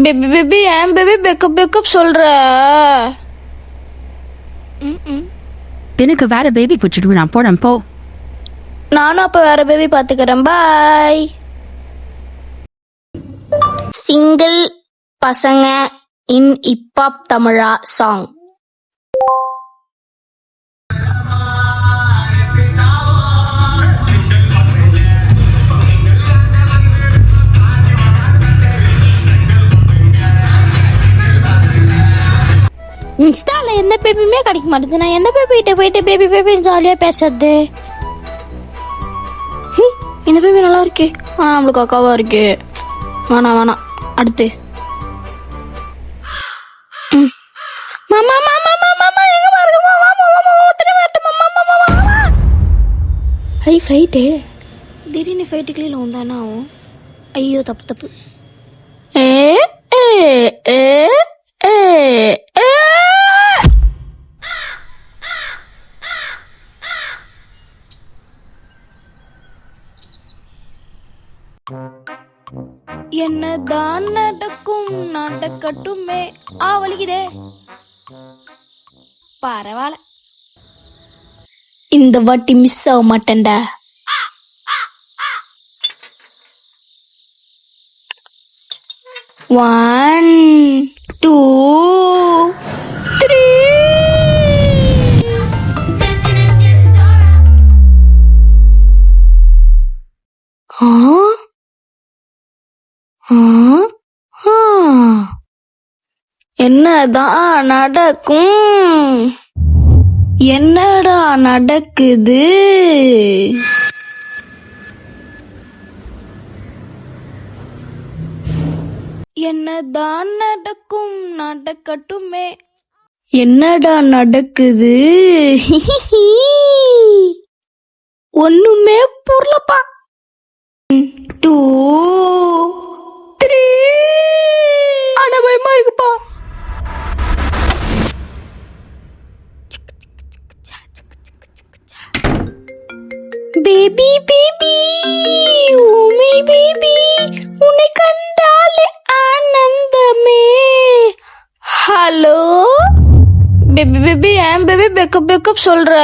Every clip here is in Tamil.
பேபி பேபி ஏன் பேபி பேக்கப் பேக்கப் சொல்ற? எனக்கு வேற பேபி பிடிச்சிட்டு நான் போறேன் போ. நானும் அப்ப வேற பேபி பாத்துக்கிறேன். பாய். சிங்கிள் பசங்க இன் இப்பாப் தமிழா சாங். இன்ஸ்டால எந்த பேபியுமே கிடைக்க மாட்டேது. நான் எந்த பேபி கிட்ட போயிட்டு பேபி பேபின்னு ஜாலியா பேசுறது? இந்த பேபி நல்லா இருக்கே, ஆனா நம்மளுக்கு அக்காவா இருக்கு. வேணாம் வேணாம். அடுத்து மாமா மாமா மாமா எங்க பாருங்க மாமா மாமா மாமா. ஹை ஃப்ளைட்டு திடீர்னு ஃப்ளைட்டுக்குள்ளே வந்தானா ஆகும். ஐயோ தப்பு தப்பு. ஏ ஏ ஏ ஏ ஏ. என்னதான் நடக்கும் நடக்கட்டுமே. வலிக்குதே. பரவாயில்ல, இந்த வாட்டி மிஸ் ஆக மாட்டேன்டா. One two three. என்னதான் நடக்கும்? என்னடா நடக்குது? என்னதான் நடக்கும் நடக்கட்டுமே. என்னடா நடக்குது? ஒண்ணுமே புரியலப்பா. Two three. அட பயமா இருக்குப்பா. பேபி பேபி ஊமை பேபி உன்னை கண்டாலே ஆனந்தமே. ஹலோ பேபி பேபி ஏன் பேபி பேக்கப் பேக்கப் சொல்ற?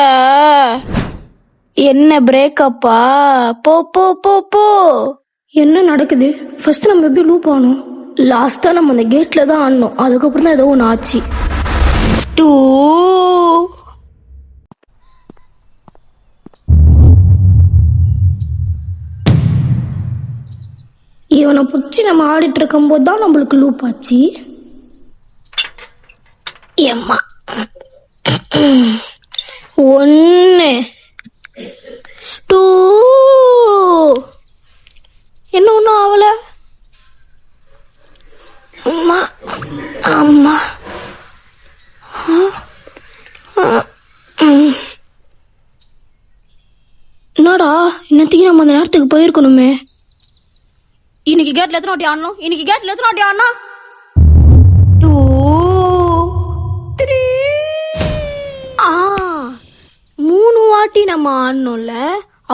என்ன பிரேக்கப்பா? போ போ போ போ. என்ன நடக்குது? ஃபர்ஸ்ட் நம்ம எப்படி லூப் ஆனோம்? லாஸ்டா நம்ம அந்த கேட்ல தான் ஆடணும். அதுக்கப்புறம் தான் ஏதோ ஒன்று ஆச்சு. டூ. இவனை பிடிச்சி நம்ம ஆடிட்டு இருக்கும் போது தான் நம்மளுக்கு லூப் ஆச்சு. ஏம்மா ஒன்று டூ. என்ன ஒன்றும் ஆகல. அம்மா அம்மா. என்னடா இன்னத்துக்கு நம்ம அந்த நேரத்துக்கு போயிருக்கணுமே. இன்னைக்கு கேட்ல எத்தனை வாட்டி ஆடணும்? இன்னைக்கு கேட்ல எத்தனை வாட்டி ஆடணும்? Two three. 3 வாட்டி நம்ம ஆடணும்ல,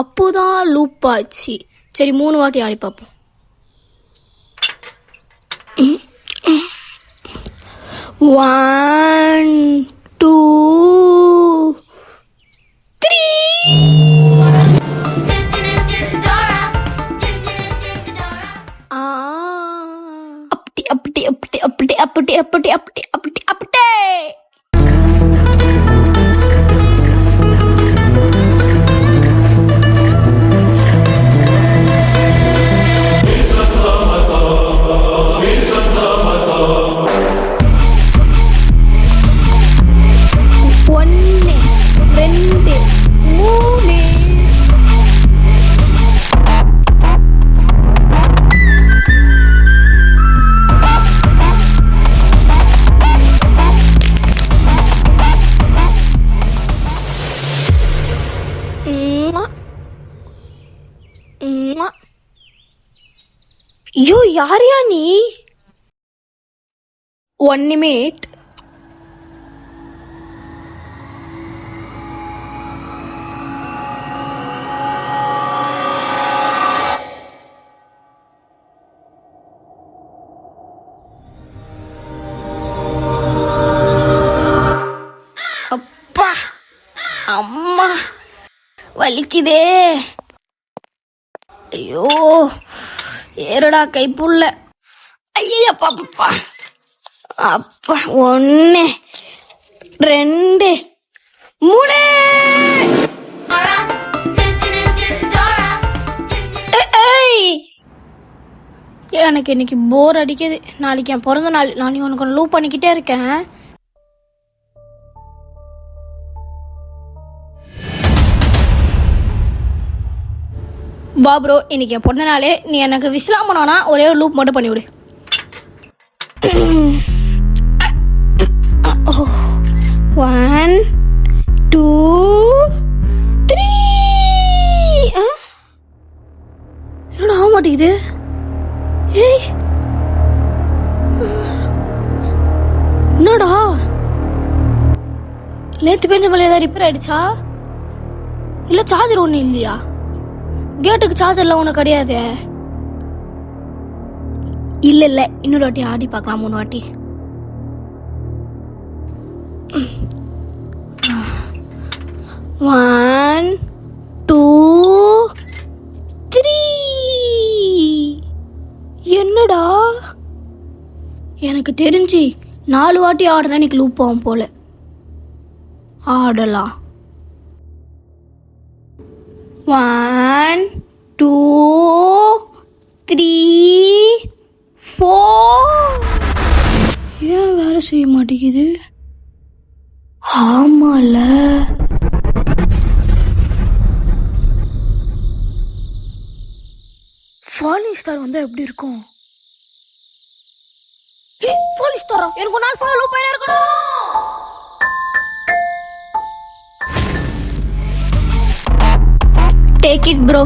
அப்போதான் லூப் ஆச்சு. சரி 3 வாட்டி ஆடி பார்ப்போம். One two three. அப்படி அப்படி அப்படி அப்படி அப்படி அப்படி அப்படி அப்படி. ஒன்று ரெண்டு மூணு. ஐயோ யாரையா நீ? 1 நிமிட். வலிக்குதே. ஐயோ ஏறடா கைப்புள்ள. ஐயா பாப்பா அப்பா 1 2 3. எனக்கு இன்னைக்கு போர் அடிக்குது. நாளைக்கு என் பிறந்த நாள். நாளைக்கு உனக்கு லூப் பண்ணிக்கிட்டே இருக்கேன். வா ப்ரோ, இன்னைக்கு என் பிறந்த நாள். நீ எனக்கு விஷலாம் பண்ணோன்னா ஒரே ஒரு லூப் மட்டும் பண்ணிவிடு. 1 2 3. என்னடா ஆக மாட்டேங்குது? ஏய் என்னடா நேத்து பெஞ்ச மலை ஏதாவது ரிப்பேர் ஆயிடுச்சா? இல்ல சார்ஜர் ஒண்ணு இல்லையா? கேட்டுக்கு சார்ஜர்லாம் ஒண்ணு கிடையாது. இல்ல இன்னொரு வாட்டி ஆடி பார்க்கலாம். 3 வாட்டி. ஒன் 2 3. என்னடா எனக்கு தெரிஞ்சு 4 வாட்டி ஆடுனா இன்னைக்கு லூப் ஆகும் போல. ஆடலாம். 1 2 3 4. ஏன் வேலை செய்ய மாட்டேங்குது? ஆமால ஃபாலிங் ஸ்டார் வந்தா எப்படி இருக்கும்? ஃபாலிங் ஸ்டாரா? எனக்கு ஒரு நாள் ஃபுல்லா லூப் ஆயிட்டே இருக்கணும். Take it bro.